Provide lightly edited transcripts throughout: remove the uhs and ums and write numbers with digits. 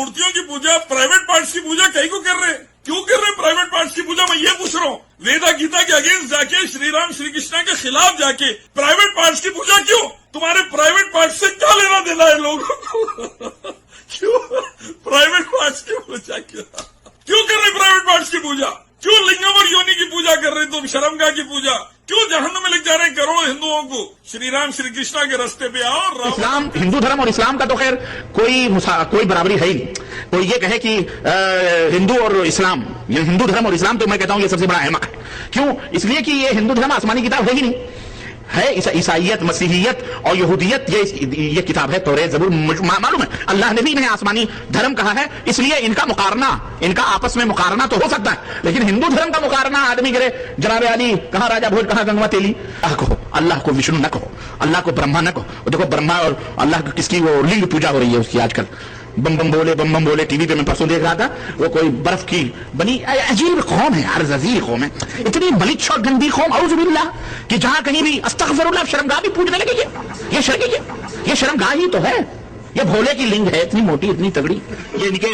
मूर्तियों की पूजा, private parts की पूजा कहीं को कर रहे हैं? क्यों कर रहे हैं प्राइवेट पार्ट्स की पूजा? मैं ये पूछ रहा हूँ, वेदा गीता के अगेंस्ट जाके, श्री राम श्री कृष्णा के खिलाफ जाके प्राइवेट पार्ट्स की पूजा क्यों? तुम्हारे प्राइवेट पार्ट्स से क्या लेना देना है लोगों को? क्यों प्राइवेट पार्ट्स की पूजा क्यों कर रहे प्राइवेट पार्ट्स की पूजा? क्यों लिंगम और योनि की पूजा कर रहे तुम? शर्मगाह की पूजा क्यों? जहन्नुम में लग जा रहे करोड़ों हिंदुओं को। श्री राम श्री कृष्णा के रास्ते पे आओ। इस्लाम, हिंदू धर्म और इस्लाम का तो खैर कोई बराबरी है ही नहीं। कोई ये कहे कि हिंदू और इस्लाम, ये हिंदू धर्म और इस्लाम, तो मैं कहता हूं ये सबसे बड़ा अहमक है। क्यों? इसलिए कि ये हिंदू धर्म आसमानी किताब है ही नहीं है। ईसाइयत, मसीहियत और यहूदियत ये किताब है, तौरात, ज़बूर, मालूम है अल्लाह ने भी इन्हें आसमानी धर्म कहा है। इसलिए इनका आपस में मुकारना तो हो सकता है, लेकिन हिंदू धर्म का मुकारना आदमी करे जनाब अली कहां राजा भोज कहां गंगवा तेली, अल्लाह को विष्णु न कहो, अल्लाह को ब्रह्मा न कहो। देखो ब्रह्मा और अल्लाह किसकी वो लिंग पूजा हो रही है उसकी आजकल। बम बम बोले टीवी पे मैं परसों देख रहा था, वो कोई बर्फ की बनी, अजीब कौम है यार, अजीब कौम है, इतनी बलिच्छ और गंदी कौम औज़ु बिल्लाह, कि जहां कहीं भी अस्तगफिरुल्लाह शर्मगाह भी पूजने लगेगी। ये शर्मगाह ही तो है, ये भोले की लिंग है, इतनी मोटी इतनी तगड़ी, ये इनके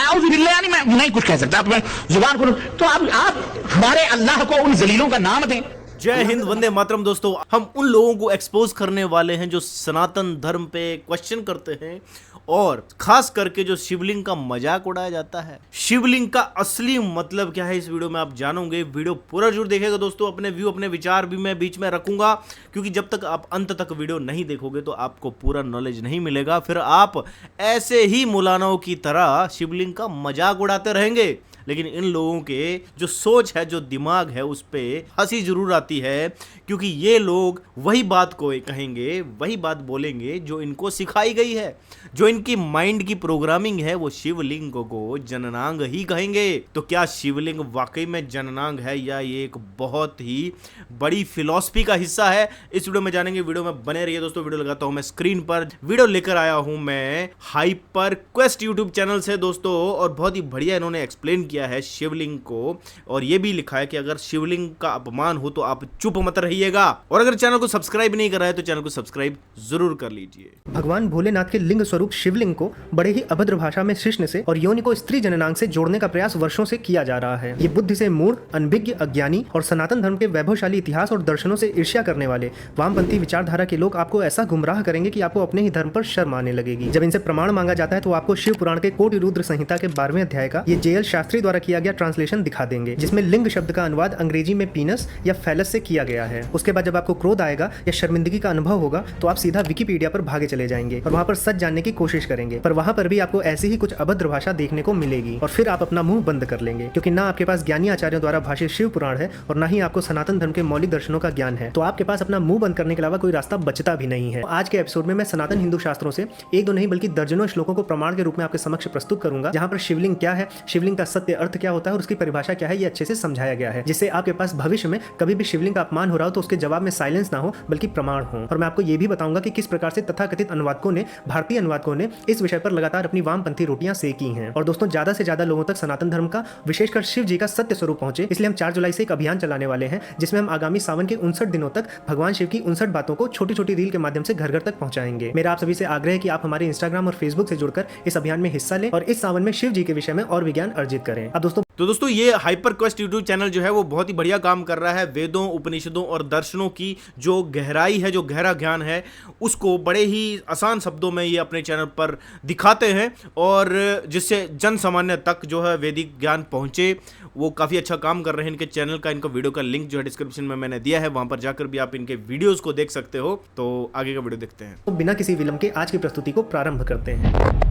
औज़ु बिल्लाह, यानी मैं नहीं कुछ कह सकता, मैं जुबान को तो आप हमारे अल्लाह को उन जलीलों का नाम दें। जय हिंद, वंदे मातरम। दोस्तों, हम उन लोगों को एक्सपोज करने वाले हैं जो सनातन धर्म पे क्वेश्चन करते हैं, और खास करके जो शिवलिंग का मजाक उड़ाया जाता है। शिवलिंग का असली मतलब क्या है इस वीडियो में आप जानोगे। वीडियो पूरा जरूर देखिएगा दोस्तों। अपने व्यू, अपने विचार भी मैं बीच में रखूंगा, क्योंकि जब तक आप अंत तक वीडियो नहीं देखोगे तो आपको पूरा नॉलेज नहीं मिलेगा। फिर आप ऐसे ही मौलानाओं की तरह शिवलिंग का मजाक उड़ाते रहेंगे, लेकिन इन लोगों के जो सोच है, जो दिमाग है, उस पे हंसी जरूर आती है, क्योंकि ये लोग वही बात को कहेंगे, वही बात बोलेंगे जो इनको सिखाई गई है। जो इनकी माइंड की प्रोग्रामिंग है, वो शिवलिंग को जननांग ही कहेंगे। तो क्या शिवलिंग वाकई में जननांग है, या ये एक बहुत ही बड़ी फिलॉसफी का हिस्सा है? इस वीडियो में जानेंगे। वीडियो में बने रहिए दोस्तों। वीडियो लगाता हूं मैं स्क्रीन पर। वीडियो लेकर आया हूं मैं हाइपर क्वेस्ट यूट्यूब चैनल से दोस्तों, और बहुत ही बढ़िया इन्होंने एक्सप्लेन किया है शिवलिंग को, और ये भी लिखा है कि अगर शिवलिंग का अपमान हो तो आप चुप मत रहिएगा। और अगर चैनल को सब्सक्राइब नहीं करा है तो चैनल को सब्सक्राइब जरूर कर लीजिए। भगवान भोलेनाथ के लिंग स्वरूप शिवलिंग को बड़े ही अभद्र भाषा में शिश्न से और योनि को स्त्री जननांग से जोड़ने का प्रयास वर्षों से किया जा रहा है। ये बुद्धि से मूढ़, अनभिज्ञ, अज्ञानी और सनातन धर्म के वैभवशाली इतिहास और दर्शनों से ईर्ष्या करने वाले वामपंथी विचारधारा के लोग आपको ऐसा गुमराह करेंगे कि आपको अपने ही धर्म पर शर्म आने लगेगी। जब इनसे प्रमाण मांगा जाता है तो आपको शिव पुराण के कोटि रुद्र संहिता के 12वें अध्याय का ये जेएल शास्त्री द्वारा किया गया ट्रांसलेशन दिखा देंगे, जिसमें लिंग शब्द का अनुवाद अंग्रेजी में पीनस या फैलस से किया गया है। उसके बाद जब आपको क्रोध आएगा या शर्मिंदगी का अनुभव होगा तो आप सीधा विकिपीडिया पर भागे चले जाएंगे और वहां पर सच जानने की कोशिश करेंगे, पर वहां पर भी आपको ऐसी ही कुछ अभद्र भाषा देखने को मिलेगी, और फिर आप अपना मुंह बंद कर लेंगे, क्योंकि ना आपके पास ज्ञानी आचार्यों द्वारा भाषित शिव पुराण है और ना ही आपको सनातन धर्म के मौलिक दर्शनों का ज्ञान है। तो आपके पास अपना मुंह बंद करने के अलावा कोई रास्ता बचता भी नहीं है। आज के एपिसोड में मैं सनातन हिंदू शास्त्रों से एक दो नहीं बल्कि दर्जनों श्लोकों को प्रमाण के रूप में आपके समक्ष प्रस्तुत करूंगा, जहां पर शिवलिंग क्या है, शिवलिंग का सत्य अर्थ क्या होता है और उसकी परिभाषा क्या है, ये अच्छे से समझाया गया है, जिससे आपके पास भविष्य में कभी भी शिवलिंग का अपमान हो रहा हो तो उसके जवाब में साइलेंस ना हो बल्कि प्रमाण हो। और मैं आपको ये भी बताऊंगा कि किस प्रकार से तथाकथित अनुवादकों ने, भारतीय अनुवादकों ने इस विषय पर लगातार अपनी वामपंथी रोटियां सेकी हैं। और दोस्तों, ज्यादा से ज्यादा लोगों तक सनातन धर्म का, विशेषकर शिव जी का सत्य स्वरूप पहुंचे, इसलिए हम 4 जुलाई से एक अभियान चलाने वाले हैं, जिसमें हम आगामी सावन के 59 दिनों तक भगवान शिव की 59 बातों को छोटी छोटी रील के माध्यम से घर घर तक पहुंचाएंगे। मेरा आप सभी से आग्रह है कि आप हमारे इंस्टाग्राम और फेसबुक से जुड़कर इस अभियान में हिस्सा लें और इस सावन में शिव जी के विषय में और विज्ञान अर्जित करें। अब दोस्तों ये हाइपर क्वेस्ट यूट्यूब चैनल जो है वो बहुत ही बढ़िया काम कर रहा है। वेदों, उपनिषदों और दर्शनों की जो गहराई है, जो गहरा ज्ञान है, उसको बड़े ही आसान शब्दों में ये अपने चैनल पर दिखाते हैं, और जिससे जन सामान्य तक जो है वैदिक ज्ञान पहुंचे। वो काफ़ी अच्छा काम कर रहे हैं। इनके चैनल का, इनका वीडियो का लिंक जो है डिस्क्रिप्शन में मैंने दिया है, वहां पर जाकर भी आप इनके वीडियोस को देख सकते हो। तो आगे का वीडियो देखते हैं। तो बिना किसी विलंब के आज की प्रस्तुति को प्रारंभ करते हैं।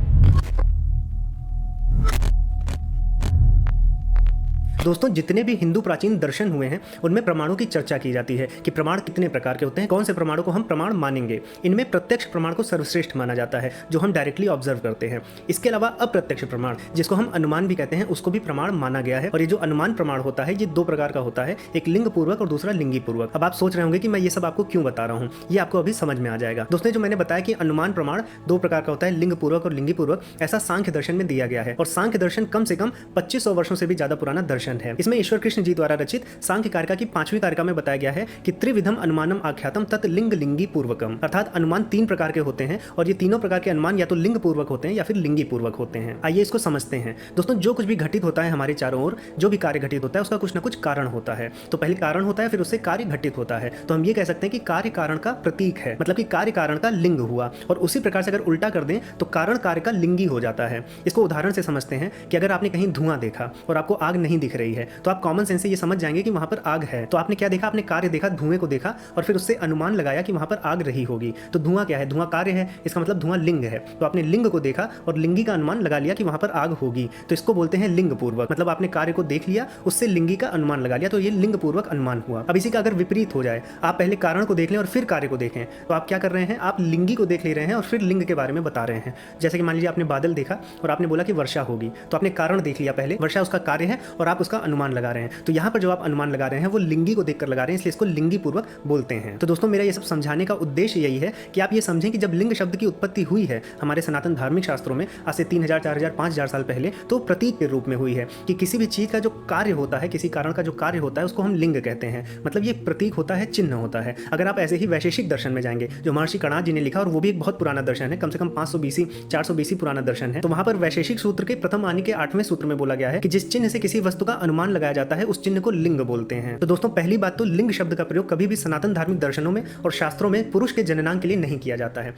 दोस्तों, जितने भी हिंदू प्राचीन दर्शन हुए हैं उनमें प्रमाणों की चर्चा की जाती है कि प्रमाण कितने प्रकार के होते हैं, कौन से प्रमाणों को हम प्रमाण मानेंगे। इनमें प्रत्यक्ष प्रमाण को सर्वश्रेष्ठ माना जाता है, जो हम डायरेक्टली ऑब्जर्व करते हैं। इसके अलावा अप्रत्यक्ष प्रमाण, जिसको हम अनुमान भी कहते हैं, उसको भी प्रमाण माना गया है। और ये जो अनुमान प्रमाण होता है, ये 2 प्रकार का होता है, एक लिंग पूर्वक और दूसरा लिंगी पूर्वक। अब आप सोच रहे होंगे कि मैं ये सब आपको क्यों बता रहा हूँ, ये आपको अभी समझ में आ जाएगा। दोस्तों, जो मैंने बताया कि अनुमान प्रमाण 2 प्रकार का होता है, लिंग पूर्वक और लिंगी पूर्वक, ऐसा सांख्य दर्शन में दिया गया है। और सांख्य दर्शन कम से कम 2500 वर्षों से भी ज्यादा पुराना दर्शन दर्शन है। इसमें ईश्वर कृष्ण जी द्वारा रचित सांख्य कारिका की 5वीं कारिका में बताया गया है कि त्रिविधम अनुमानम आख्यातम तत् लिंग लिंगी पूर्वकम, अर्थात अनुमान 3 प्रकार के होते हैं और ये तीनों प्रकार के अनुमान या तो लिंग पूर्वक होते हैं या फिर लिंगी पूर्वक होते हैं। आइए इसको समझते हैं। दोस्तों, जो कुछ भी घटित होता है हमारे चारों ओर, जो भी कार्य घटित होता है उसका कुछ ना कुछ कारण होता है। तो पहले कारण होता है, फिर उससे कार्य घटित होता है। तो हम ये कह सकते हैं कि कार्य कारण का प्रतीक है, मतलब कि कार्य कारण का लिंग हुआ। और उसी प्रकार से अगर उल्टा कर दें तो कारण कार्य का लिंगी हो जाता है। इसको उदाहरण से समझते हैं कि अगर आपने कहीं धुआं देखा और आपको आग नहीं दिख रही है तो आप कॉमन सेंस से ये समझ जाएंगे कि वहां पर आग है। तो आपने क्या देखा? आपने कार्य देखा, धुएं को देखा और फिर उससे अनुमान लगाया कि वहां पर आग रही होगी। तो धुआं क्या है? धुआं कार्य है, इसका मतलब धुआं लिंग है। तो आपने लिंग को देखा और लिंगी का अनुमान लगा लिया कि वहां पर आग होगी। तो इसको बोलते हैं लिंग पूर्वक, मतलब आपने कार्य को देख लिया, उससे लिंगी का अनुमान लगा लिया, तो ये लिंग पूर्वक अनुमान हुआ। अब इसी का अगर विपरीत हो जाए, आप पहले कारण को देख लें और फिर कार्य को देखें, तो आप क्या कर रहे हैं? आप लिंगी को देख ले रहे हैं और फिर लिंग के बारे में बता रहे हैं। जैसे कि मान लीजिए आपने बादल देखा और आपने बोला कि वर्षा होगी, तो आपने कारण देख लिया पहले, वर्षा उसका कार्य है और आप उसका अनुमान लगा रहे हैं। तो यहाँ पर जो आप अनुमान लगा रहे हैं वो लिंगी को देखकर लगा रहे हैं, इसलिए इसको लिंगी पूर्वक बोलते हैं। तो दोस्तों, मेरा ये सब समझाने का उद्देश्य यही है कि आप ये समझें कि जब लिंग शब्द की उत्पत्ति हुई है हमारे सनातन धार्मिक शास्त्रों में आज से 3000, 4000, 5000 साल पहले, तो प्रतीक के रूप में हुई है कि किसी भी चीज का जो कार्य होता है, किसी कारण का जो कार्य होता है, उसको हम लिंग कहते हैं। मतलब ये प्रतीक होता है, चिन्ह होता है। अगर आप ऐसे ही वैशेषिक दर्शन में जाएंगे जो महर्षि कणाद जी ने लिखा, और वो भी एक बहुत पुराना दर्शन है, कम से कम 500 BC 400 BC पुराना दर्शन है, तो वहां पर वैशेषिक सूत्र के प्रथम आनी के 8वें सूत्र में बोला गया है कि जिस चिन्ह से किसी वस्तु का अनुमान लगाया जाता है उस चिन्ह को लिंग बोलते हैं। तो दोस्तों, पहली बात तो लिंग शब्द का प्रयोग कभी भी सनातन धार्मिक दर्शनों में और शास्त्रों में पुरुष के जननांग के लिए नहीं किया जाता है।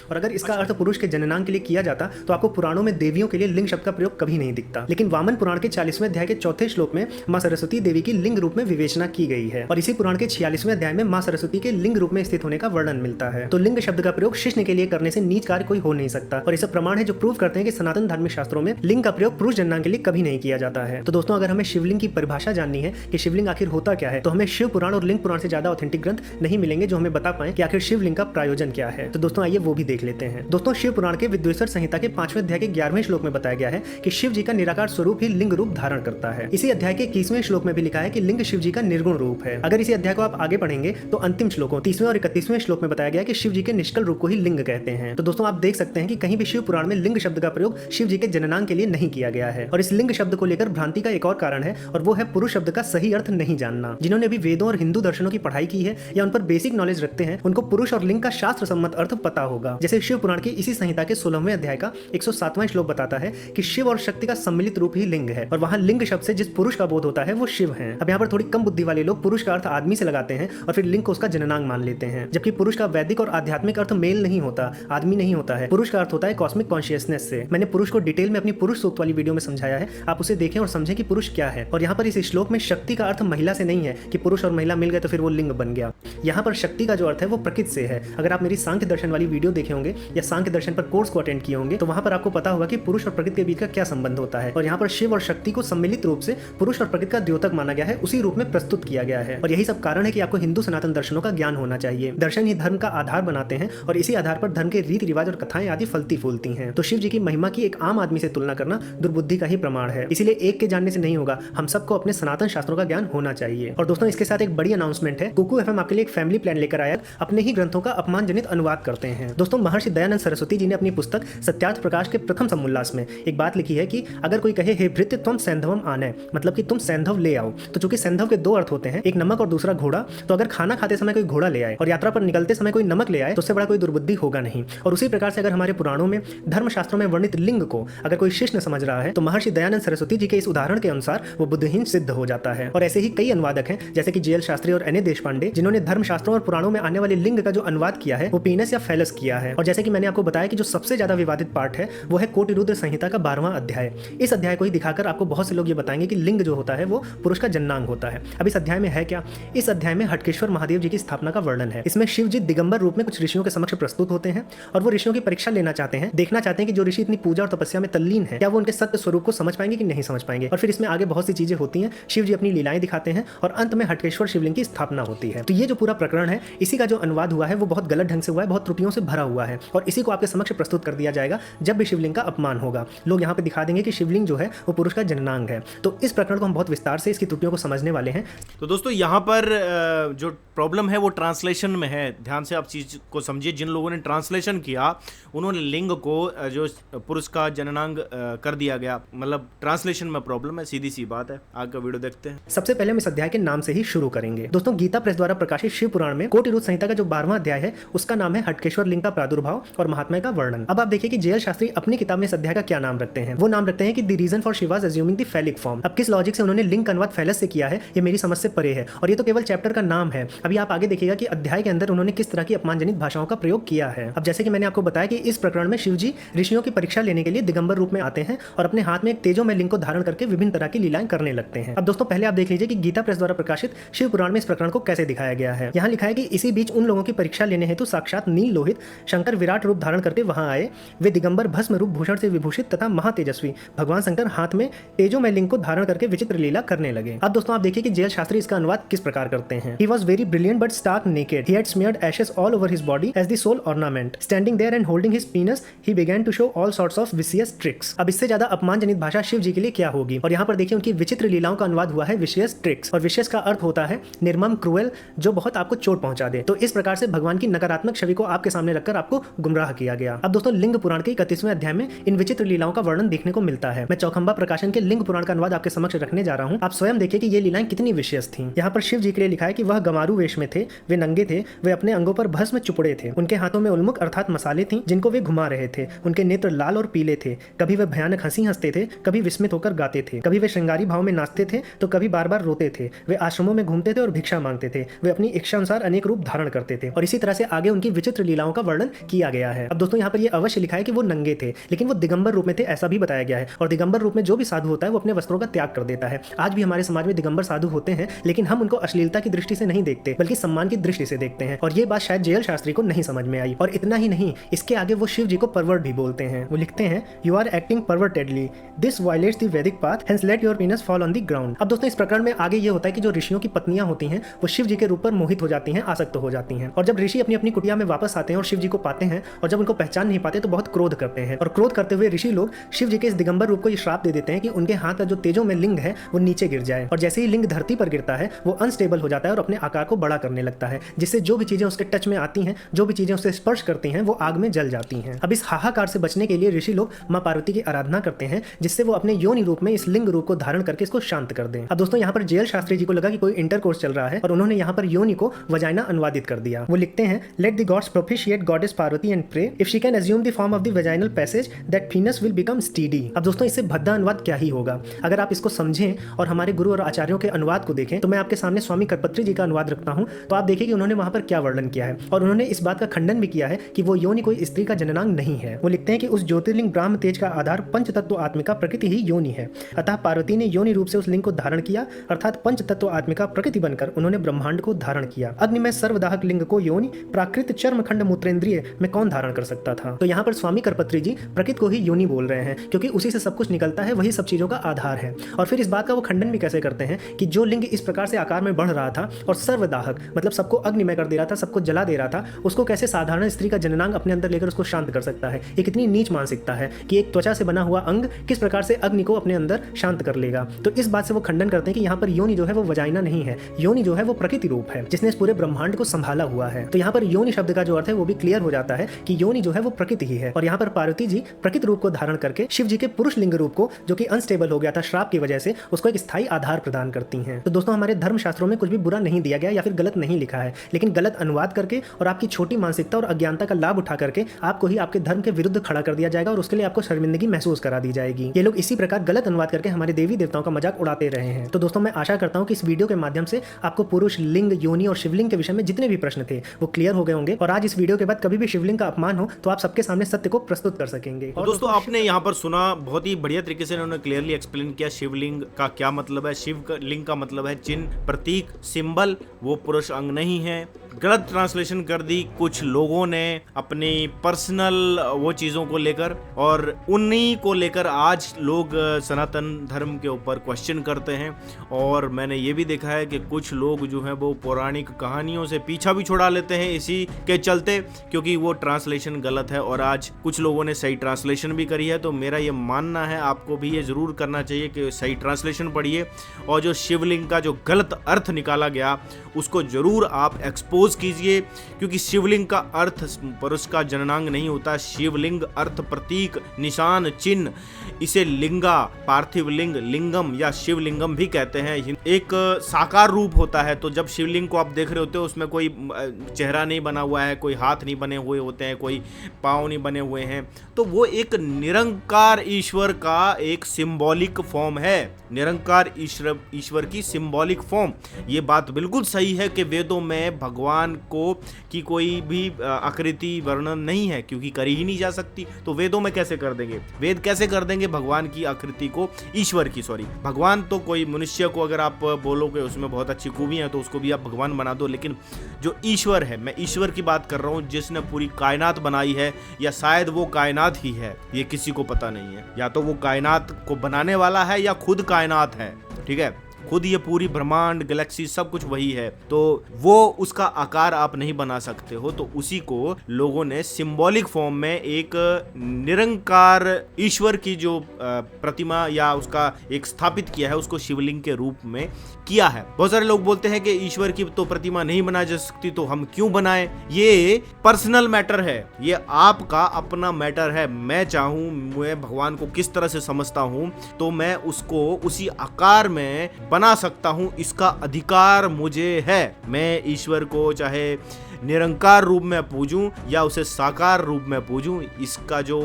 और अगर इसका अर्थ पुरुष के जननांग के लिए किया जाता तो आपको पुराणों में देवियों के लिए लिंग शब्द का प्रयोग कभी नहीं दिखता। लेकिन वामन पुराण के 40वें अध्याय के 4थे श्लोक में मां सरस्वती देवी की लिंग रूप में विवेचना की गई है और इसी पुराण के 46वें अध्याय में मां सरस्वती के लिंग रूप में स्थित होने का वर्णन मिलता है। तो लिंग शब्द का प्रयोग शिष्य के लिए करने से नीच कार्य कोई हो नहीं सकता और इस प्रमाण है जो प्रूव करते हैं कि सनातन धार्मिक शास्त्रों में लिंग का प्रयोग पुरुष जननांग के लिए कभी नहीं किया जाता है। तो दोस्तों, अगर हमें शिवलिंग की परिभाषा जाननी है कि शिवलिंग आखिर होता क्या है, तो हमें शिव पुराण और लिंग पुराण से ज्यादा ऑथेंटिक ग्रंथ नहीं मिलेंगे जो हमें बता पाए कि आखिर शिवलिंग का प्रायोजन क्या है। तो दोस्तों, आइए वो भी देख लेते हैं। दोस्तों, शिव पुराण के विद्वेश्वर संहिता के 5वें अध्याय के 11वें श्लोक में बताया गया है कि शिव जी का निराकार स्वरूप ही लिंग रूप धारण करता है। इसी अध्याय के 21वें श्लोक में भी लिखा है कि लिंग शिव जी का निर्गुण रूप है। अगर इसी अध्याय को आप आगे पढ़ेंगे तो अंतिम श्लोकों 30वें और 31वें श्लोक में बताया गया कि शिव जी के निष्कल रूप को ही लिंग कहते हैं। तो दोस्तों, आप देख सकते हैं कि कहीं भी शिव पुराण में लिंग शब्द का प्रयोग शिव जी के जननांग के लिए नहीं किया गया है। और इस लिंग शब्द को लेकर भ्रांति का एक और कारण है और वो है पुरुष शब्द का सही अर्थ नहीं जानना। जिन्होंने भी वेदों और हिंदू दर्शनों की पढ़ाई की है या उन पर बेसिक नॉलेज रखते हैं, उनको पुरुष और लिंग का शास्त्र सम्मत अर्थ पता होगा। जैसे शिव पुराण की इसी संहिता के 16वें अध्याय का 107वां श्लोक बताता है कि शिव और शक्ति का सम्मिलित रूप ही लिंग है और वहां लिंग शब्द से जिस पुरुष का बोध होता है वो शिव है। अब यहाँ पर थोड़ी कम बुद्धि वाले लोग पुरुष का अर्थ आदमी से लगाते हैं और फिर लिंग को उसका जननांग मान लेते हैं, जबकि पुरुष का वैदिक और आध्यात्मिक अर्थ मेल नहीं होता, आदमी नहीं होता है। पुरुष का अर्थ होता है कॉस्मिक कॉन्शियसनेस से। मैंने पुरुष को डिटेल में अपनी पुरुष सूक्त वाली वीडियो में समझाया है, आप उसे देखें और समझें कि पुरुष क्या है। और यहाँ पर इस श्लोक में शक्ति का अर्थ महिला से नहीं है कि पुरुष और महिला मिल गए तो फिर वो लिंग बन गया। यहाँ पर शक्ति का जो अर्थ है वो प्रकृति से है। अगर आप मेरी सांख्य दर्शन वाली वीडियो देखे होंगे या सांख्य दर्शन पर कोर्स को अटेंड किए होंगे तो वहां पर आपको पता होगा कि पुरुष और प्रकृति के बीच का क्या संबंध होता है। और यहाँ पर शिव और शक्ति को सम्मिलित रूप से पुरुष और प्रकृति का द्योतक माना गया है, उसी रूप में प्रस्तुत किया गया है। और यही सब कारण है कि आपको हिंदू सनातन दर्शनों का ज्ञान होना चाहिए। दर्शन ही धर्म का आधार बनाते हैं और इसी आधार पर धर्म के रीति रिवाज और कथाएं आदि फलती फूलती हैं। तो शिव जी की महिमा की एक आम आदमी से तुलना करना दुर्बुद्धि का ही प्रमाण है। इसीलिए एक के जानने से नहीं होगा, हम सबको अपने सनातन शास्त्रों का ज्ञान होना चाहिए। और दोस्तों, इसके साथ एक बड़ी अनाउंसमेंट है। कुकू एफएम आपके लिए एक फैमिली प्लान लेकर आया, अपने ही ग्रंथों का अपमानजनित अनुवाद करते हैं। दोस्तों, महर्षि दयानंद सरस्वती जी ने अपनी पुस्तक सत्यार्थ प्रकाश के प्रथम समुल्लास में एक बात लिखी है कि अगर कोई कहे हे भृत्य तुम सैंधवम आने, मतलब कि तुम सैंधव ले आओ। तो चूंकि सैंधव के दो अर्थ होते हैं, एक नमक और दूसरा घोड़ा, तो अगर खाना खाते समय कोई घोड़ा ले आए और यात्रा पर निकलते समय कोई नमक ले आए तो उससे बड़ा कोई दुर्बुद्धि होगा नहीं। और उसी प्रकार से अगर हमारे पुराणों में धर्मशास्त्रों में वर्णित लिंग को अगर कोई शिष्य न समझ रहा है तो महर्षि दयानंद सरस्वती जी के इस उदाहरण के अनुसार वो बुद्धहीन सिद्ध हो जाता है। और ऐसे ही कई अनुवादक हैं जैसे कि जेएल शास्त्री और एन.ए. देशपांडे, जिन्होंने धर्मशास्त्रों और पुराणों में आने वाले लिंग का जो अनुवाद किया है वो पीनस या फैलस किया है। और जैसे कि मैंने आपको बताया कि जो सबसे ज्यादा विवादित पार्ट है वो है कोटि रुद्र संहिता का 12वां अध्याय। इस अध्याय को ही दिखाकर आपको बहुत से लोग ये बताएंगे कि लिंग जो होता है वो पुरुष का जननांग होता है। अब इस अध्याय में है क्या? इस अध्याय में हटकेश्वर महादेव जी की स्थापना का वर्णन है। इसमें शिव जी दिगंबर रूप में कुछ ऋषियों के समक्ष प्रस्तुत होते हैं और वो ऋषियों की परीक्षा लेना चाहते हैं, देखना चाहते हैं कि जो ऋषि इतनी पूजा और तपस्या में तल्लीन है क्या वो उनके सत्य स्वरूप को समझ पाएंगे कि नहीं समझ पाएंगे। और फिर इसमें आगे बहुत सी चीजें होती हैं, शिव जी अपनी लीलाएं दिखाते हैं और अंत में हटकेश्वर शिवलिंग की स्थापना होती है। तो ये जो पूरा प्रकरण है, इसी का जो अनुवाद हुआ है वो बहुत गलत ढंग से हुआ है, बहुत त्रुटियों से भरा हुआ है और इसी को आपके समक्ष प्रस्तुत कर दिया जाएगा जब भी शिवलिंग का अपमान होगा। लोग यहाँ पे दिखा देंगे कि शिवलिंग जो है वो पुरुष का जननांग है। तो इस प्रकरण को हम बहुत विस्तार से इसकी त्रुटियों को समझने वाले हैं। तो दोस्तों, यहाँ पर जो प्रॉब्लम है वो ट्रांसलेशन में है। ध्यान से आप चीज को समझिए। जिन लोगों ने ट्रांसलेशन किया उन्होंने लिंग को जो पुरुष का जननांग कर दिया गया, मतलब ट्रांसलेशन में प्रॉब्लम है, सीधी सी बात है। आगे का वीडियो देखते हैं। सबसे पहले हम इस अध्याय के नाम से ही शुरू करेंगे। दोस्तों, गीता प्रेस द्वारा प्रकाशित शिव पुराण में कोटिरुद्र संहिता का जो 12वां अध्याय है उसका नाम है हटकेश्वर लिंग का प्रादुर्भाव और महात्म्य का वर्णन। अब आप देखिए कि जेएल शास्त्री अपनी किताब में इस अध्याय का क्या नाम रखते हैं। वो नाम रखते हैं कि the reason for Shiva's assuming the phallic form. अब किस लॉजिक से उन्होंने लिंग का अनुवाद फैलस से किया है ये मेरी समझ से परे है, और ये तो केवल चैप्टर का नाम है। अभी आप आगे देखिएगा कि अध्याय के अंदर उन्होंने किस तरह की अपमानजनित भाषाओं का प्रयोग किया है। अब जैसे कि मैंने आपको बताया कि इस प्रकरण में शिवजी ऋषियों की परीक्षा लेने के लिए दिगंबर रूप में आते हैं और अपने हाथ में एक तेजोमय लिंग को धारण करके विभिन्न तरह की लीलाएं करने लगते हैं। अब दोस्तों, पहले आप देख लीजिए कि गीता प्रेस द्वारा प्रकाशित शिव पुराण में इस प्रकरण को कैसे दिखाया गया है। यहाँ लिखा है कि इसी बीच उन लोगों की परीक्षा लेने हेतु साक्षात नील लोहित शंकर विराट रूप धारण करके वहां आए। वे दिगंबर भस्म रूप भूषण से विभूषित तथा महातेजस्वी भगवान शंकर हाथ में तेजोमय लिंग को धारण करके विचित्र लीला करने लगे। अब दोस्तों, आप देखिए कि जेएल शास्त्री इसका अनुवाद किस प्रकार करते हैं। He was very brilliant but stark naked. He had smeared ashes all over his body as the sole ornament. Standing there and holding his penis, he began to show all sorts of vicious tricks. अब इससे ज्यादा अपमानजनित भाषा शिव जी के लिए क्या होगी। और यहाँ पर देखिए उनकी विचित्र लीलाओं का अनुवाद हुआ है vicious tricks, और vicious का अर्थ होता है निर्मम, क्रूएल, जो बहुत आपको चोट पहुंचा दे। तो इस प्रकार से भगवान की नकारात्मक छवि को आपके सामने रखकर आपको गुमराह किया गया। अब दोस्तों, लिंग पुराण के 31वें अध्याय में इन विचित्र लीलाओं का वर्णन देखने को मिलता है। मैं चौखंबा प्रकाशन के लिंग पुराण का अनुवाद आपके समक्ष रखने जा रहा हूँ। आप स्वयं देखिए कि ये लीलाएं कितनी विशेष थी। यहाँ पर शिव जी के लिए लिखा है कि वह गमारू वेश में थे, वे नंगे थे, वे अपने अंगों पर भस्म चुपड़े थे, उनके हाथों में उन्मुख अर्थात मसाले थीं जिनको वे घुमा रहे थे, उनके नेत्र लाल और पीले थे, कभी वे भयानक हंसी हंसते थे, कभी विस्मित होकर गाते थे, कभी वे श्रृंगारी भाव में नाचते थे तो कभी बार बार रोते थे, वे आश्रमों में घूमते थे और भिक्षा मांगते थे, वे अपनी इच्छा अनुसार अनेक रूप धारण करते थे। और इसी तरह से आगे उनकी विचित्र लीलाओं का वर्णन किया गया है। अब दोस्तों, यहाँ पर यह अवश्य लिखा है कि वो नंगे थे, लेकिन वो दिगंबर रूप में थे ऐसा भी बताया गया है। और दिगंबर रूप में जो भी साधु होता है वो अपने वस्त्रों का त्याग कर देता है। आज भी हमारे समाज में दिगंबर साधु होते हैं, लेकिन हम उनको अश्लीलता की दृष्टि से नहीं देखते बल्कि सम्मान की दृष्टि से देखते हैं। और ये बात शायद जेएल शास्त्री को नहीं समझ में आई। और इतना ही नहीं, इसके आगे वो शिव जी को परवर्ट भी बोलते हैं। वो लिखते हैं, you are acting pervertedly, this violates the Vedic path, hence let your penis fall on the ground. अब दोस्तों, इस प्रकरण में आगे ये होता है कि जो ऋषियों की पत्नियां होती हैं वो शिव जी के रूप पर मोहित हो जाती हैं, आसक्त हो जाती हैं। और जब ऋषि अपनी अपनी कुटिया में वापस आते हैं और शिव जी को पाते हैं और जब उनको पहचान नहीं पाते तो बहुत क्रोध करते हैं। और क्रोध करते हुए ऋषि लोग शिव जी के इस दिगंबर रूप को ये श्राप दे देते हैं कि उनके हाथ का जो तेजो में लिंग है वो नीचे गिर जाए। और जैसे ही लिंग धरती पर गिरता है वो अनस्टेबल हो जाता है और अपने आकार को बड़ा करने लगता है, जिससे जो भी चीजें उसके टच में आती हैं, जो भी चीजें उसे स्पर्श करती हैं, वो आग में जल जाती हैं। अब इस हाहाकार से बचने के लिए ऋषि लोग मां पार्वती की आराधना करते हैं, जिससे वो अपने योनि रूप में इस लिंग रूप को धारण करके इसको शांत कर दें। अब दोस्तों, यहाँ पर जेएल शास्त्री जी को लगा कि कोई इंटरकोर्स चल रहा है और उन्होंने यहाँ पर योनि को वजाइना अनुवादित कर दिया। वो लिखते हैं, let the gods propitiate goddess Parvati and pray if she can assume the form of the vaginal passage that penis will become steady. अब दोस्तों, इससे भद्दा अनुवाद क्या ही होगा। अगर आप इसको समझें और हमारे गुरु और आचार्यों के अनुवाद को देखें तो मैं आपके सामने स्वामी करपत्री जी का अनुवाद रखता हूं, तो आप देखिए कि उन्होंने वहां पर क्या वर्णन किया है। और उन्होंने इस बात का खंडन भी किया है कि वो योनि कोई स्त्री का जननांग नहीं है। वो लिखते हैं कि उस ज्योतिर्लिंग ब्राह्म तेज का आधार पंच तत्व आत्मिका प्रकृति ही योनि है, अतः पार्वती ने योनि रूप से उस लिंग को धारण किया, अर्थात पंच तत्व आत्मिका प्रकृति बनकर उन्होंने ब्रह्मांड को धारण किया। अग्नि में सर्वदाहक लिंग को योनि प्राकृत चर्म खंड मूत्रेंद्रिय में कौन धारण कर सकता था। तो यहाँ पर स्वामी करपत्री जी प्रकृति को ही योनि बोल रहे हैं, क्योंकि उसी से सब कुछ निकलता है, वही सब चीजों का आधार है। और फिर इस बात का वो खंडन भी कैसे करते हैं कि जो लिंग इस प्रकार से आकार में बढ़ रहा था और सर्वदाहक मतलब सबको अग्निमय कर दे रहा था, सबको जला दे रहा था, उसको कैसे साधारण स्त्री का जननांग अपने अंदर लेकर उसको शांत कर सकता है। ये कितनी नीच मानसिकता है कि एक त्वचा से बना हुआ अंग किस प्रकार से अग्नि को अपने अंदर शांत कर लेगा। तो इस बात से वो खंडन करते हैं कि यहाँ पर योनि जो है वो वजाइना नहीं है, योनि जो है वो प्रकृति रूप है जिसने इस पूरे ब्रह्मांड को संभाला हुआ है। तो यहाँ पर योनि शब्द का जो अर्थ है वो भी क्लियर हो जाता है कि योनि जो है वो प्रकृति ही है। और यहाँ पर पार्वती जी प्रकृति रूप को धारण करके शिव जी के पुरुष लिंग रूप को, जो कि अनस्टेबल हो गया था श्राप की वजह से, उसको एक स्थायी आधार प्रदान करती हैं। तो दोस्तों, हमारे धर्मशास्त्रों में कुछ भी बुरा नहीं दिया गया या फिर गलत नहीं लिखा है, लेकिन गलत अनुवाद करके और आपकी छोटी मानसिकता और अज्ञानता का लाभ उठा करके आपको ही आपके धर्म के विरुद्ध खड़ा कर दिया जाएगा और उसके लिए आपको शर्मिंदगी महसूस करा दी जाएगी। ये लोग इसी प्रकार गलत अनुवाद करके हमारे देवी देवताओं का मजाक उड़ाते रहे हैं। तो दोस्तों, मैं आशा करता हूँ कि इस वीडियो के माध्यम से आपको पुरुष लिंग, योनि और शिवलिंग के विषय में जितने भी प्रश्न थे वो क्लियर हो गए होंगे। और आज इस वीडियो के बाद कभी भी शिवलिंग का अपमान हो तो आप सबके सामने सत्य को प्रस्तुत कर सकेंगे। और दोस्तों, आपने यहाँ पर सुना, बहुत ही बढ़िया तरीके से उन्होंने क्लियरली एक्सप्लेन किया शिवलिंग का क्या मतलब है। शिव लिंग का मतलब है चिन्ह, प्रतीक, सिंबल, वो पुरुष अंग नहीं है। गलत ट्रांसलेशन कर दी कुछ लोगों ने अपनी पर्सनल वो चीज़ों को लेकर, और उन्हीं को लेकर आज लोग सनातन धर्म के ऊपर क्वेश्चन करते हैं। और मैंने ये भी देखा है कि कुछ लोग जो हैं वो पौराणिक कहानियों से पीछा भी छुड़ा लेते हैं इसी के चलते, क्योंकि वो ट्रांसलेशन गलत है। और आज कुछ लोगों ने सही ट्रांसलेशन भी करी है। तो मेरा ये मानना है आपको भी ये ज़रूर करना चाहिए कि सही ट्रांसलेशन पढ़िए और जो शिवलिंग का जो गलत अर्थ निकाला गया उसको ज़रूर आप एक्सपोज एक्सपोज कीजिए, क्योंकि शिवलिंग का अर्थ पुरुष का जननांग नहीं होता। शिवलिंग अर्थ प्रतीक, निशान, चिन्ह, इसे लिंगा, पार्थिव लिंग, लिंगम या शिवलिंगम भी कहते हैं। एक साकार रूप होता है। तो जब शिवलिंग को आप देख रहे होते हो उसमें कोई चेहरा नहीं बना हुआ है, कोई हाथ नहीं बने हुए होते हैं, कोई पाँव नहीं बने हुए हैं, तो वो एक निरंकार ईश्वर का एक सिंबॉलिक फॉर्म है। निरंकार ईश्वर की सिंबॉलिक फॉर्म। ये बात बिल्कुल सही है कि वेदों में भगवान को की कोई भी आकृति वर्णन नहीं है, क्योंकि करी ही नहीं जा सकती। तो वेदों में कैसे कर देंगे? वेद कैसे कर देंगे भगवान की आकृति को, ईश्वर की, सॉरी। भगवान तो कोई मनुष्य को अगर आप बोलोगे उसमें बहुत अच्छी खूबियां हैं तो उसको भी आप भगवान बना दो, लेकिन जो ईश्वर है, मैं ईश्वर की बात कर रहा हूं जिसने पूरी कायनात बनाई है, या शायद वो कायनात ही है, ये किसी को पता नहीं है। या तो वो कायनात को बनाने वाला है या खुद कायनात है, ठीक है, खुद ये पूरी ब्रह्मांड, गैलेक्सी सब कुछ वही है। तो वो उसका आकार आप नहीं बना सकते हो, तो उसी को लोगों ने सिंबॉलिक फॉर्म में एक निरंकार ईश्वर की जो प्रतिमा या उसका एक स्थापित किया है, उसको शिवलिंग के रूप में किया है। बहुत सारे लोग बोलते हैं कि ईश्वर की तो प्रतिमा नहीं बनाई जा सकती, तो हम क्यों बनाएं? ये पर्सनल मैटर है, ये आपका अपना मैटर है। मैं चाहूं, मैं भगवान को किस तरह से समझता हूं, तो मैं उसको उसी आकार में बना सकता हूं, इसका अधिकार मुझे है। मैं ईश्वर को चाहे निरंकार रूप में पूजूं या उसे साकार रूप में पूजूं, इसका जो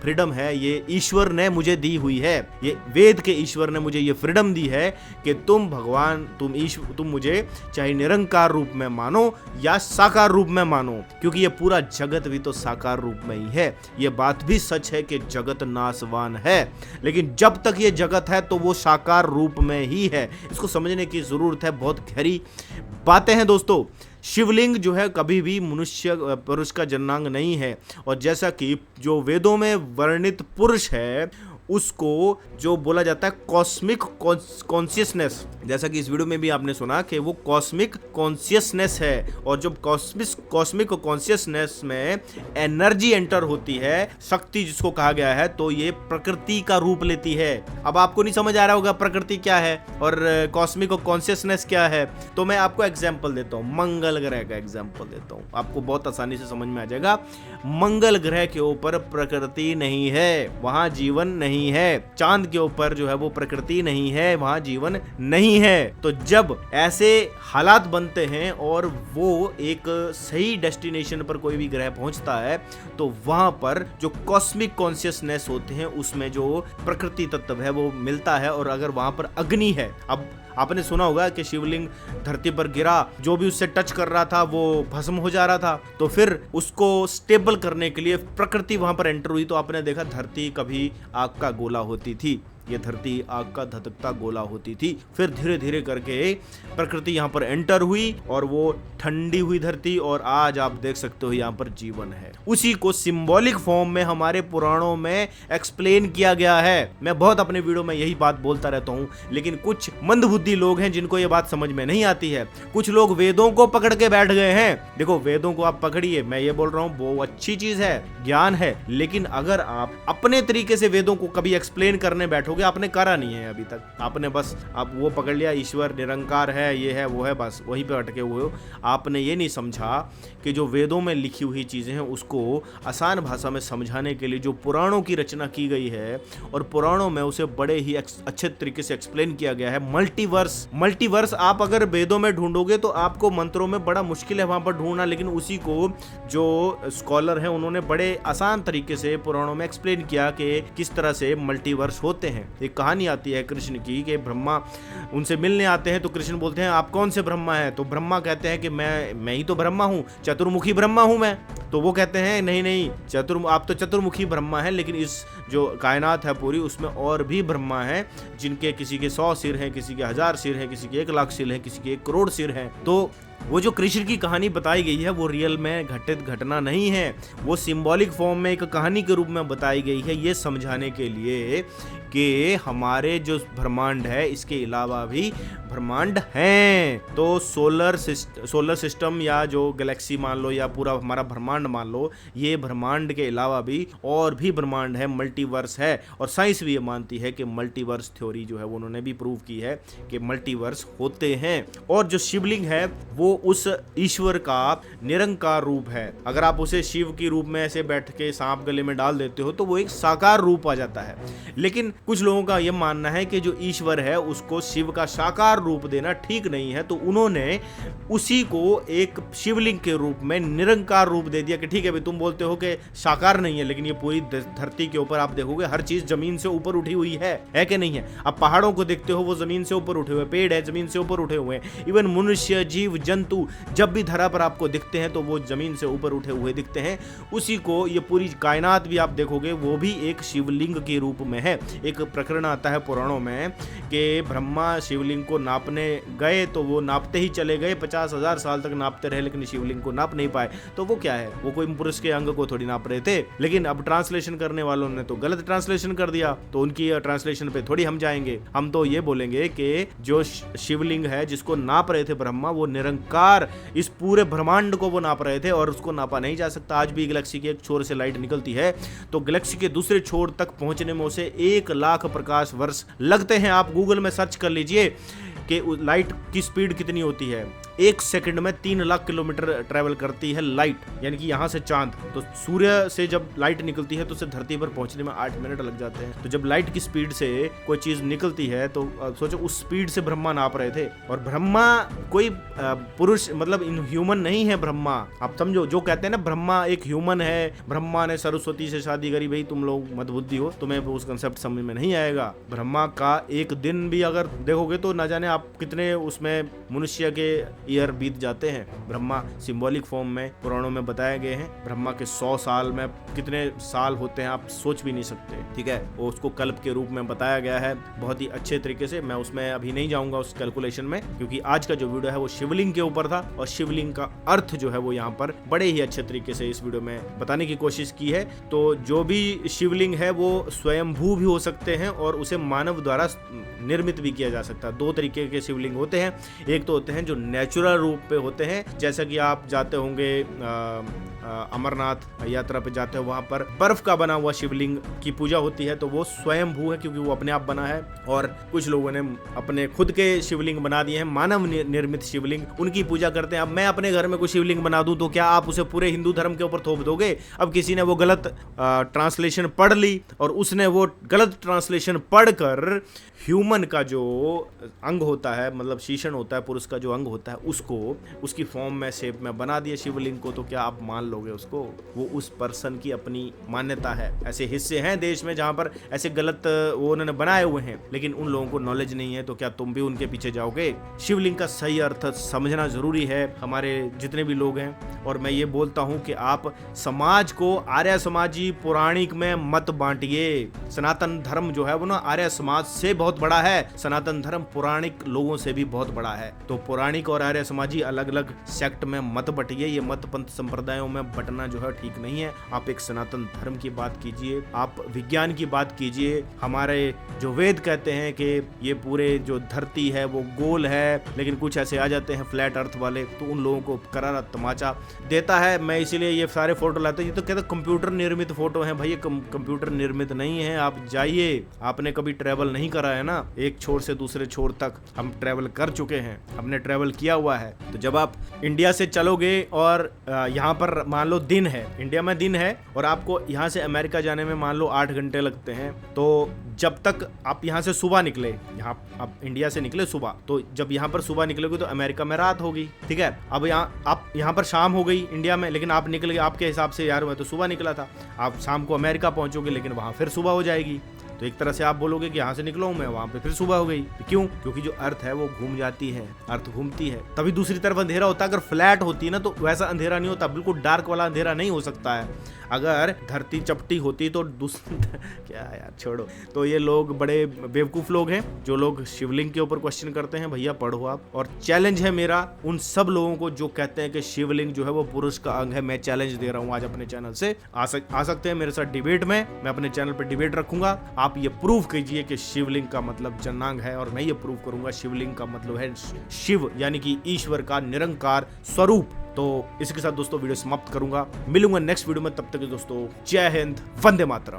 फ्रीडम है ये ईश्वर ने मुझे दी हुई है। ये वेद के ईश्वर ने मुझे ये फ्रीडम दी है कि तुम भगवान, तुम मुझे चाहे निरंकार रूप में मानो या साकार रूप में मानो, क्योंकि ये पूरा जगत भी तो साकार रूप में ही है। ये बात भी सच है कि जगत नाशवान है, लेकिन जब तक ये जगत है तो वो साकार रूप में ही है। इसको समझने की जरूरत है, बहुत गहरी बातें हैं दोस्तों। शिवलिंग जो है कभी भी मनुष्य पुरुष का जननांग नहीं है, और जैसा कि जो वेदों में वर्णित पुरुष है उसको जो बोला जाता है कॉस्मिक कॉन्शियसनेस, जैसा कि इस वीडियो में भी आपने सुना कि वो कॉस्मिक कॉन्शियसनेस है। और जब कॉस्मिक कॉन्शियसनेस में एनर्जी एंटर होती है, शक्ति जिसको कहा गया है, तो ये प्रकृति का रूप लेती है। अब आपको नहीं समझ आ रहा होगा प्रकृति क्या है और कॉस्मिक कॉन्शियसनेस क्या है, तो मैं आपको एग्जाम्पल देता हूँ, मंगल ग्रह का एग्जाम्पल देता हूँ, आपको बहुत आसानी से समझ में आ जाएगा। मंगल ग्रह के ऊपर प्रकृति नहीं है, वहां जीवन नहीं है। चांद के ऊपर जो है वो प्रकृति नहीं है, वहां जीवन नहीं है। तो जब ऐसे हालात बनते हैं और वो एक सही डेस्टिनेशन पर कोई भी ग्रह पहुंचता है, तो वहां पर जो कॉस्मिक कॉन्शियसनेस होते हैं उसमें जो प्रकृति तत्व है वो मिलता है। और अगर वहां पर अग्नि है, अब आपने सुना होगा कि शिवलिंग धरती पर गिरा, जो भी उससे टच कर रहा था वो भस्म हो जा रहा था, तो फिर उसको स्टेबल करने के लिए प्रकृति वहां पर एंटर हुई। तो आपने देखा धरती कभी आग का गोला होती थी, ये धरती आग का धधकता गोला होती थी, फिर धीरे धीरे करके प्रकृति यहाँ पर एंटर हुई और वो ठंडी हुई धरती, और आज आप देख सकते हो यहाँ पर जीवन है। उसी को सिंबॉलिक फॉर्म में हमारे पुराणों में एक्सप्लेन किया गया है। मैं बहुत अपने वीडियो में यही बात बोलता रहता हूँ, लेकिन कुछ मंदबुद्धि लोग हैं जिनको ये बात समझ में नहीं आती है। कुछ लोग वेदों को पकड़ के बैठ गए हैं। देखो, वेदों को आप पकड़िए, मैं ये बोल रहा हूँ वो अच्छी चीज है, ज्ञान है, लेकिन अगर आप अपने तरीके से वेदों को कभी एक्सप्लेन करने बैठोगे, आपने करा नहीं है अभी तक, आपने बस आप वो पकड़ लिया, ईश्वर निरंकार है, ये है वो है, बस वहीं पे अटके हुए हो। आपने ये नहीं समझा कि जो वेदों में लिखी हुई चीजें हैं उसको आसान भाषा में समझाने के लिए जो पुराणों की रचना की गई है, और पुराणों में उसे बड़े ही अच्छे तरीके से एक्सप्लेन किया गया है। मल्टीवर्स आप अगर वेदों में ढूंढोगे तो आपको मंत्रों में बड़ा मुश्किल है वहां पर ढूंढना, लेकिन उसी को जो स्कॉलर है उन्होंने बड़े आसान तरीके से पुराणों में एक्सप्लेन किया कि किस तरह से मल्टीवर्स होते हैं। एक कहानी आती है कृष्ण की कि ब्रह्मा उनसे मिलने आते हैं, तो कृष्ण बोलते हैं आप कौन से ब्रह्मा हैं? तो ब्रह्मा कहते हैं कि मैं ही तो ब्रह्मा हूँ, चतुर्मुखी ब्रह्मा हूँ मैं। तो वो कहते हैं नहीं, आप तो चतुर्मुखी ब्रह्मा हैं, लेकिन इस जो कायनात है पूरी उसमें और भी ब्रह्मा हैं, जिनके किसी के 100 सिर हैं, किसी के 1000 सिर हैं, किसी के 1 लाख सिर हैं, किसी के 1 करोड़ सिर हैं। तो वो जो कृष्ण की कहानी बताई गई है वो रियल में घटित घटना नहीं है, वो सिंबॉलिक फॉर्म में एक कहानी के रूप में बताई गई है, ये समझाने के लिए कि हमारे जो ब्रह्मांड है इसके अलावा भी ब्रह्मांड हैं। तो सोलर सिस्टम या जो गैलेक्सी मान लो या पूरा हमारा ब्रह्मांड मान लो, ये ब्रह्मांड के अलावा भी और भी ब्रह्मांड है, मल्टीवर्स है। और साइंस भी ये मानती है कि मल्टीवर्स थ्योरी जो है वो उन्होंने भी प्रूव की है कि मल्टीवर्स होते हैं। और जो शिवलिंग है वो वो उस ईश्वर का निरंकार रूप है। अगर आप उसे शिव की रूप में ऐसे बैठ के सांप गले में डाल देते हो तो वो एक साकार रूप आ जाता है। लेकिन कुछ लोगों का यह मानना है कि जो ईश्वर है उसको शिव का साकार रूप देना ठीक नहीं है, तो उन्होंने उसी को एक शिवलिंग के रूप में निरंकार रूप दे दिया कि ठीक है भाई, तुम बोलते हो कि साकार नहीं है, लेकिन ये पूरी धरती के ऊपर आप देखोगे हर चीज जमीन से ऊपर उठी हुई है कि नहीं है। आप पहाड़ों को देखते हो वो जमीन से ऊपर उठे हुए, पेड़ है जमीन से ऊपर उठे हुए हैं, इवन मनुष्य जीव जंतु जब भी धरा पर आपको दिखते हैं तो वो जमीन से ऊपर उठे हुए दिखते हैं। उसी को ये पूरी कायनात भी आप देखोगे वो भी एक शिवलिंग के रूप में है। एक प्रकरण आता है पुराणों में कि ब्रह्मा शिवलिंग को नापने गए तो वो नापते ही चले गए, 50,000 साल तक नापते रहे लेकिन शिवलिंग को नाप नहीं पाए। तो वो क्या है, वो कोई पुरुष के अंग को थोड़ी नाप रहे थे। लेकिन अब ट्रांसलेशन करने वालों ने तो गलत ट्रांसलेशन कर दिया, तो उनकी ट्रांसलेशन पे थोड़ी हम जाएंगे। हम तो ये बोलेंगे कि जो शिवलिंग है जिसको नाप रहे थे ब्रह्मा, वो निरंकार इस पूरे ब्रह्मांड को वो नाप रहे थे और उसको नापा नहीं जा सकता। आज भी गैलेक्सी के एक छोर से लाइट निकलती है तो गैलेक्सी के दूसरे छोर तक पहुंचने में उसे 1 लाख प्रकाश वर्ष लगते हैं। आप गूगल में सर्च कर लीजिए कि लाइट की स्पीड कितनी होती है। 1 सेकंड में 3 लाख किलोमीटर ट्रैवल करती है लाइट, यानी कि यहाँ से चांद। तो सूर्य से जब लाइट निकलती है तो उसे धरती पर पहुंचने में 8 मिनट लग जाते हैं। तो जब लाइट की स्पीड से कोई चीज निकलती है तो सोचो उस स्पीड से ब्रह्मा नाप रहे थे। और ब्रह्मा कोई पुरुष मतलब ह्यूमन नहीं है ब्रह्मा। आप समझो, जो कहते हैं ना ब्रह्मा एक ह्यूमन है, ब्रह्मा ने सरस्वती से शादी करी, भाई तुम लोग मदबुद्धि हो, तुम्हें उस कंसेप्ट समझ में नहीं आएगा। ब्रह्मा का एक दिन भी अगर देखोगे तो ना जाने आप कितने उसमें मनुष्य के ईयर बीत जाते हैं। ब्रह्मा सिंबॉलिक फॉर्म में पुराणों में बताए गए हैं। ब्रह्मा के 100 साल में कितने साल होते हैं आप सोच भी नहीं सकते, ठीक है। वो उसको कल्प के रूप में बताया गया है बहुत ही अच्छे तरीके से। मैं उसमें अभी नहीं जाऊंगा उस कैलकुलेशन में, क्योंकि आज का जो वीडियो है वो शिवलिंग के ऊपर था और शिवलिंग का अर्थ जो है वो यहाँ पर बड़े ही अच्छे तरीके से इस वीडियो में बताने की कोशिश की है। तो जो भी शिवलिंग है वो स्वयंभू भी हो सकते हैं और उसे मानव द्वारा निर्मित भी किया जा सकता है। 2 तरीके के शिवलिंग होते हैं। एक तो होते हैं जो नेचुरल रूप पे होते हैं, जैसा कि आप जाते होंगे अमरनाथ यात्रा पे जाते हो, वहां पर बर्फ का बना हुआ शिवलिंग की पूजा होती है, तो वो स्वयंभू है क्योंकि वो अपने आप बना है। और कुछ लोगों ने अपने खुद के शिवलिंग बना दिए हैं, मानव निर्मित शिवलिंग, उनकी पूजा करते हैं। अब मैं अपने घर में कोई शिवलिंग बना दूं तो क्या आप उसे पूरे हिंदू धर्म के ऊपर थोप दोगे? अब किसी ने वो गलत ट्रांसलेशन पढ़ ली और उसने वो गलत ट्रांसलेशन पढ़कर ह्यूमन का जो अंग होता है, मतलब शीशन होता है, पुरुष का जो अंग होता है, उसको उसकी फॉर्म में शेप में बना दिया शिवलिंग को, तो क्या आप मान लोगे उसको? वो उस पर्सन की अपनी मान्यता है। ऐसे हिस्से हैं देश में जहां पर ऐसे गलत वो उन्होंने बनाए हुए हैं, लेकिन उन लोगों को नॉलेज नहीं है, तो क्या तुम भी उनके पीछे जाओगे? शिवलिंग का सही अर्थ समझना जरूरी है हमारे जितने भी लोग हैं। और मैं ये बोलता हूं कि आप समाज को आर्य समाजी पौराणिक में मत बांटिए। सनातन धर्म जो है वो ना आर्य समाज से बहुत बड़ा है, सनातन धर्म पौराणिक लोगों से भी बहुत बड़ा है। तो पौराणिक और आर्य समाजी अलग अलग सेक्ट में मत बटिए। ये मत पंथ संप्रदायों में बटना जो है ठीक नहीं है। आप एक सनातन धर्म की बात कीजिए, आप विज्ञान की बात कीजिए। हमारे जो वेद कहते हैं कि ये पूरे जो धरती है वो गोल है, लेकिन कुछ ऐसे आ जाते हैं फ्लैट अर्थ वाले, तो उन लोगों को करारा तमाचा देता है। मैं इसीलिए ये सारे फोटो लाता हूं। ये तो कहते कंप्यूटर निर्मित फोटो है, भाई ये कंप्यूटर निर्मित नहीं है। आप जाइए, आपने कभी ट्रेवल नहीं करा है ना, एक छोर से दूसरे छोर तक हम ट्रेवल कर चुके हैं, हमने ट्रेवल किया हुआ है। तो जब आप इंडिया से चलोगे और यहाँ पर मान लो दिन है, इंडिया में दिन है, और आपको यहाँ से अमेरिका जाने में मान लो 8 घंटे लगते हैं, तो जब तक आप यहाँ से सुबह निकले, यहाँ आप इंडिया से निकले सुबह, तो जब यहाँ पर सुबह निकलोगे तो अमेरिका में रात होगी, ठीक है। अब आप यहाँ पर शाम हो गई इंडिया में, लेकिन आप निकल गए आपके हिसाब से, यार मैं तो सुबह निकला था। आप शाम को अमेरिका पहुंचोगे, लेकिन वहां फिर सुबह हो जाएगी। तो एक तरह से आप बोलोगे कि यहाँ से निकला हूं मैं, वहां पे फिर सुबह हो गई। क्यों? क्योंकि जो अर्थ है वो घूम जाती है, अर्थ घूमती है, तभी दूसरी तरफ अंधेरा होता है। अगर फ्लैट होती है ना तो वैसा अंधेरा नहीं होता, बिल्कुल डार्क वाला अंधेरा नहीं हो सकता है। अगर धरती चपटी होती तो क्या यार छोड़ो। तो ये लोग बड़े बेवकूफ लोग हैं जो लोग शिवलिंग के ऊपर क्वेश्चन करते हैं। भैया पढ़ो आप। और चैलेंज है मेरा उन सब लोगों को जो कहते हैं कि शिवलिंग जो है वो पुरुष का अंग है। मैं चैलेंज दे रहा हूँ आज अपने चैनल से, आ सकते हैं मेरे साथ डिबेट में। मैं अपने चैनल पर डिबेट रखूंगा। आप ये प्रूव कीजिए कि शिवलिंग का मतलब जनांग है, और मैं ये प्रूव करूंगा शिवलिंग का मतलब है शिव, यानी कि ईश्वर का निरंकार स्वरूप। तो इसके साथ दोस्तों वीडियो समाप्त करूंगा। मिलूंगा नेक्स्ट वीडियो में, तब तक दोस्तों जय हिंद, वंदे मातरम।